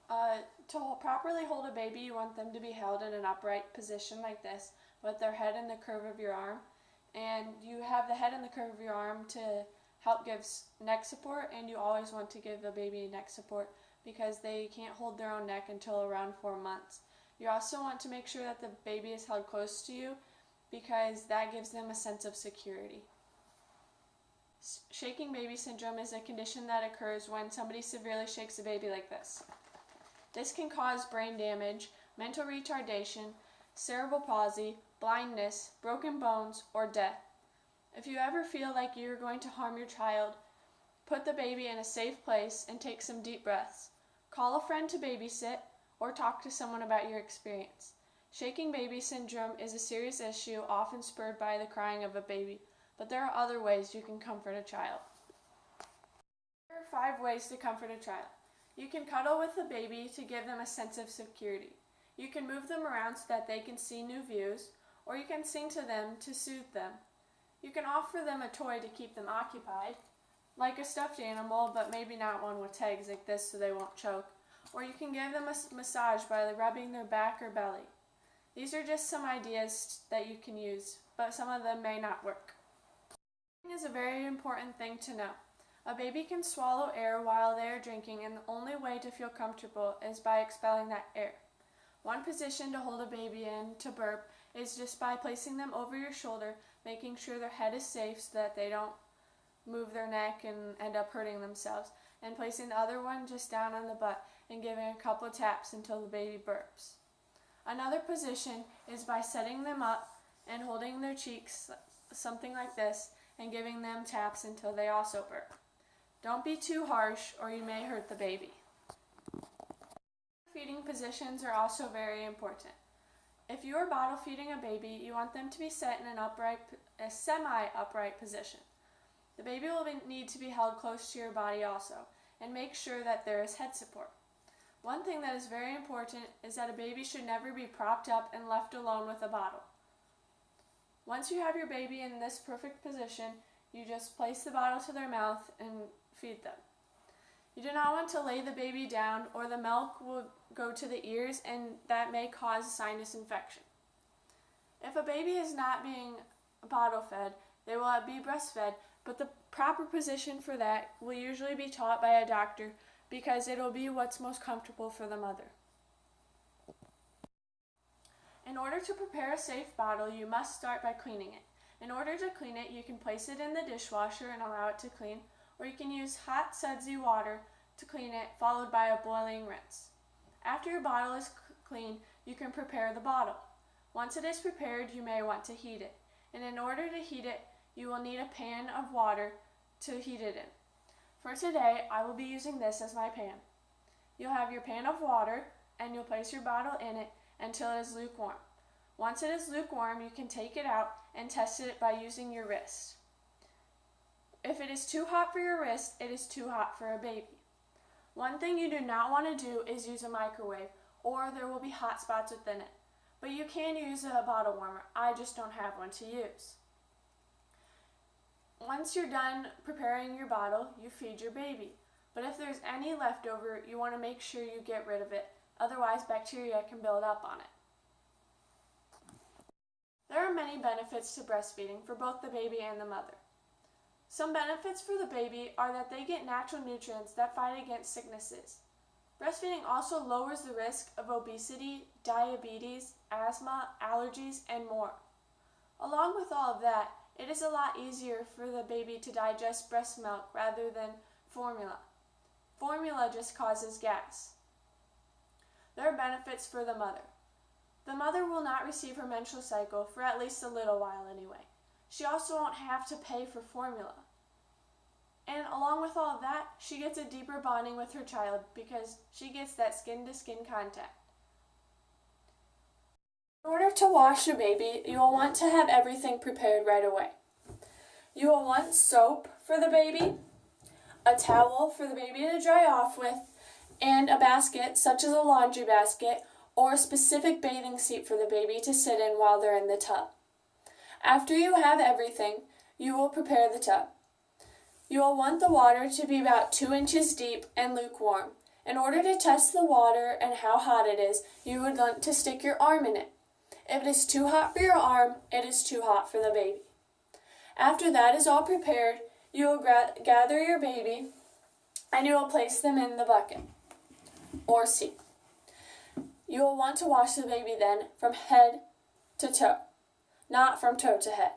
To properly hold a baby, you want them to be held in an upright position like this, with their head in the curve of your arm. And you have the head in the curve of your arm to help give neck support, and you always want to give the baby neck support because they can't hold their own neck until around 4 months. You also want to make sure that the baby is held close to you because that gives them a sense of security. Shaking baby syndrome is a condition that occurs when somebody severely shakes a baby like this. This can cause brain damage, mental retardation, cerebral palsy, blindness, broken bones, or death. If you ever feel like you're going to harm your child, put the baby in a safe place and take some deep breaths. Call a friend to babysit or talk to someone about your experience. Shaking baby syndrome is a serious issue often spurred by the crying of a baby, but there are other ways you can comfort a child. There are 5 ways to comfort a child. You can cuddle with the baby to give them a sense of security. You can move them around so that they can see new views, or you can sing to them to soothe them. You can offer them a toy to keep them occupied, like a stuffed animal, but maybe not one with tags like this so they won't choke. Or you can give them a massage by rubbing their back or belly. These are just some ideas that you can use, but some of them may not work. Breathing is a very important thing to know. A baby can swallow air while they are drinking, and the only way to feel comfortable is by expelling that air. One position to hold a baby in to burp is just by placing them over your shoulder, making sure their head is safe so that they don't move their neck and end up hurting themselves, and placing the other one just down on the butt and giving a couple of taps until the baby burps. Another position is by setting them up and holding their cheeks, something like this, and giving them taps until they also burp. Don't be too harsh or you may hurt the baby. Feeding positions are also very important. If you are bottle feeding a baby, you want them to be set in a semi-upright position. The baby will need to be held close to your body also, and make sure that there is head support. One thing that is very important is that a baby should never be propped up and left alone with a bottle. Once you have your baby in this perfect position, you just place the bottle to their mouth and feed them. You do not want to lay the baby down or the milk will go to the ears and that may cause a sinus infection. If a baby is not being bottle fed, they will be breastfed, but the proper position for that will usually be taught by a doctor because it will be what's most comfortable for the mother. In order to prepare a safe bottle, you must start by cleaning it. In order to clean it, you can place it in the dishwasher and allow it to clean, or you can use hot sudsy water to clean it, followed by a boiling rinse. After your bottle is clean, you can prepare the bottle. Once it is prepared, you may want to heat it. And in order to heat it, you will need a pan of water to heat it in. For today, I will be using this as my pan. You'll have your pan of water, and you'll place your bottle in it until it is lukewarm. Once it is lukewarm, you can take it out and test it by using your wrist. If it is too hot for your wrist, it is too hot for a baby. One thing you do not want to do is use a microwave, or there will be hot spots within it. But you can use a bottle warmer. I just don't have one to use. Once you're done preparing your bottle, you feed your baby. But if there's any leftover, you want to make sure you get rid of it. Otherwise, bacteria can build up on it. There are many benefits to breastfeeding for both the baby and the mother. Some benefits for the baby are that they get natural nutrients that fight against sicknesses. Breastfeeding also lowers the risk of obesity, diabetes, asthma, allergies, and more. Along with all of that, it is a lot easier for the baby to digest breast milk rather than formula. Formula just causes gas. There are benefits for the mother. The mother will not receive her menstrual cycle for at least a little while anyway. She also won't have to pay for formula. And along with all of that, she gets a deeper bonding with her child because she gets that skin-to-skin contact. In order to wash your baby, you will want to have everything prepared right away. You will want soap for the baby, a towel for the baby to dry off with, and a basket such as a laundry basket or a specific bathing seat for the baby to sit in while they're in the tub. After you have everything, you will prepare the tub. You will want the water to be about 2 inches deep and lukewarm, In order to test the water and how hot it is, you would want to stick your arm in it. If it is too hot for your arm, it is too hot for the baby. After that is all prepared, you will gather your baby and you will place them in the bucket or seat. You will want to wash the baby then from head to toe, not from toe to head.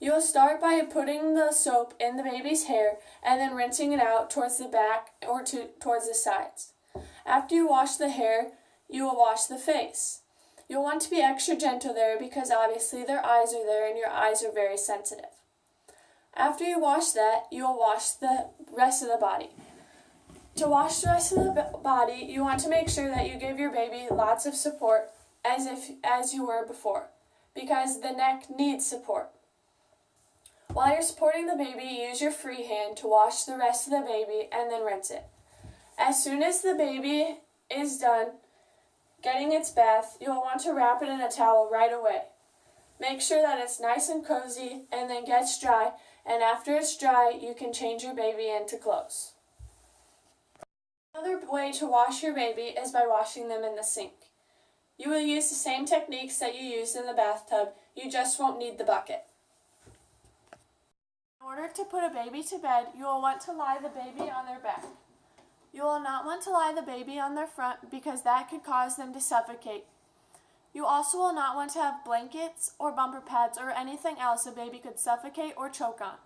You will start by putting the soap in the baby's hair and then rinsing it out towards the back or towards the sides. After you wash the hair, you will wash the face. You'll want to be extra gentle there because obviously their eyes are there and your eyes are very sensitive. After you wash that, you will wash the rest of the body. To wash the rest of the body, you want to make sure that you give your baby lots of support as you were before, because the neck needs support. While you're supporting the baby, use your free hand to wash the rest of the baby and then rinse it. As soon as the baby is done getting its bath, you'll want to wrap it in a towel right away. Make sure that it's nice and cozy and then gets dry, and after it's dry, you can change your baby into clothes. Another way to wash your baby is by washing them in the sink. You will use the same techniques that you used in the bathtub, you just won't need the bucket. In order to put a baby to bed, you will want to lie the baby on their back. You will not want to lie the baby on their front because that could cause them to suffocate. You also will not want to have blankets or bumper pads or anything else a baby could suffocate or choke on.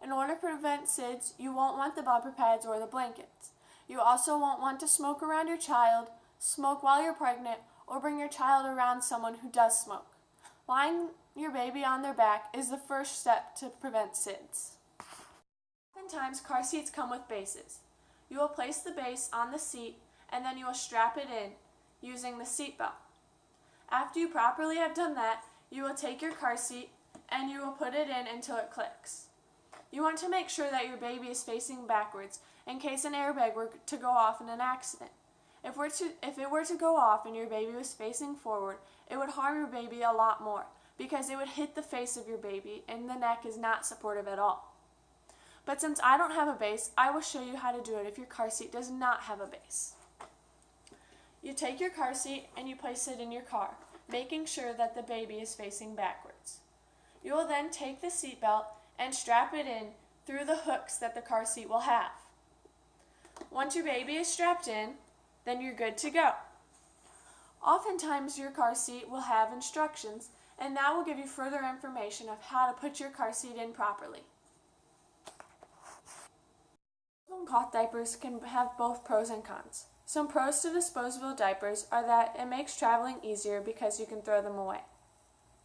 In order to prevent SIDS, you won't want the bumper pads or the blankets. You also won't want to smoke around your child, smoke while you're pregnant, or bring your child around someone who does smoke. Lying your baby on their back is the first step to prevent SIDS. Oftentimes, car seats come with bases. You will place the base on the seat and then you will strap it in using the seat belt. After you properly have done that, you will take your car seat and you will put it in until it clicks. You want to make sure that your baby is facing backwards in case an airbag were to go off in an accident. If it were to go off and your baby was facing forward, it would harm your baby a lot more because it would hit the face of your baby and the neck is not supportive at all. But since I don't have a base, I will show you how to do it if your car seat does not have a base. You take your car seat and you place it in your car, making sure that the baby is facing backwards. You will then take the seat belt and strap it in through the hooks that the car seat will have. Once your baby is strapped in, then you're good to go. Oftentimes your car seat will have instructions, and that will give you further information of how to put your car seat in properly. Cloth diapers can have both pros and cons. Some pros to disposable diapers are that it makes traveling easier because you can throw them away.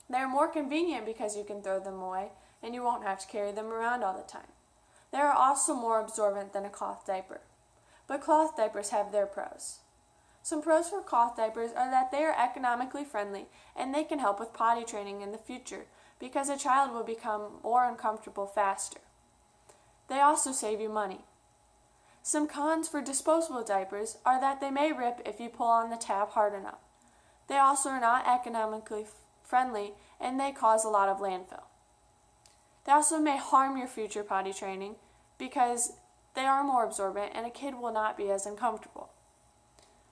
They are more convenient because you can throw them away and you won't have to carry them around all the time. They are also more absorbent than a cloth diaper. But cloth diapers have their pros. Some pros for cloth diapers are that they are economically friendly and they can help with potty training in the future because a child will become more uncomfortable faster. They also save you money. Some cons for disposable diapers are that they may rip if you pull on the tab hard enough. They also are not economically friendly and they cause a lot of landfill. They also may harm your future potty training because they are more absorbent and a kid will not be as uncomfortable.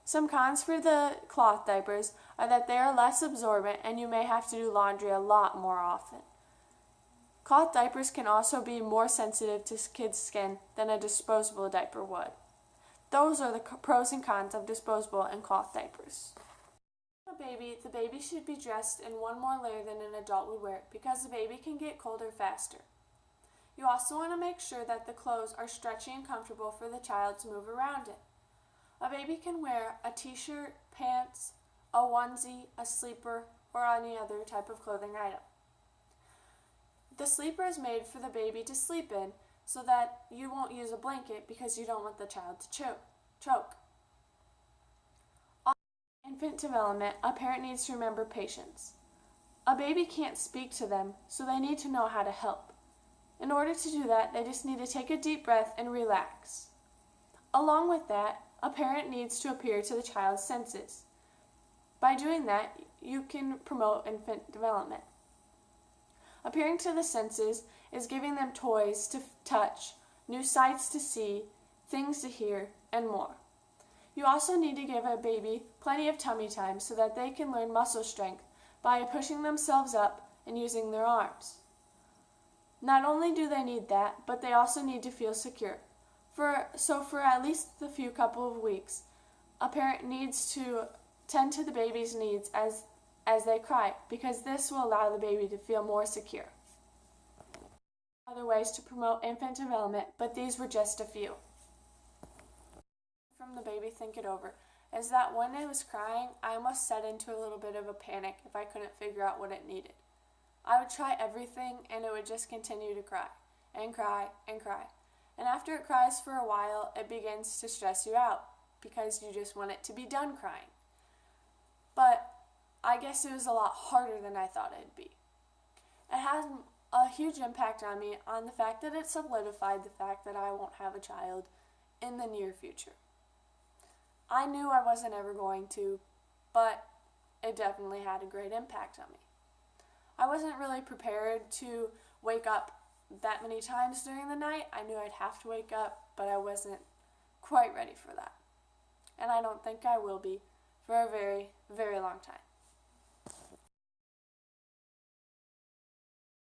Some cons for the cloth diapers are that they are less absorbent and you may have to do laundry a lot more often. Cloth diapers can also be more sensitive to kids' skin than a disposable diaper would. Those are the pros and cons of disposable and cloth diapers. The baby should be dressed in one more layer than an adult would wear because the baby can get colder faster. You also want to make sure that the clothes are stretchy and comfortable for the child to move around in. A baby can wear a t-shirt, pants, a onesie, a sleeper, or any other type of clothing item. The sleeper is made for the baby to sleep in so that you won't use a blanket because you don't want the child to choke. In infant development, a parent needs to remember patience. A baby can't speak to them, so they need to know how to help. In order to do that, they just need to take a deep breath and relax. Along with that, a parent needs to appear to the child's senses. By doing that, you can promote infant development. Appearing to the senses is giving them toys to touch, new sights to see, things to hear, and more. You also need to give a baby plenty of tummy time so that they can learn muscle strength by pushing themselves up and using their arms. Not only do they need that, but they also need to feel secure. So for at least the few couple of weeks, a parent needs to tend to the baby's needs as they cry, because this will allow the baby to feel more secure. Other ways to promote infant development, but these were just a few. From the baby, think it over, is that when it was crying, I almost set into a little bit of a panic if I couldn't figure out what it needed. I would try everything and it would just continue to cry and cry and cry. And after it cries for a while, it begins to stress you out because you just want it to be done crying. But I guess it was a lot harder than I thought it'd be. It had a huge impact on me on the fact that it solidified the fact that I won't have a child in the near future. I knew I wasn't ever going to, but it definitely had a great impact on me. I wasn't really prepared to wake up that many times during the night. I knew I'd have to wake up, but I wasn't quite ready for that. And I don't think I will be for a very, very long time.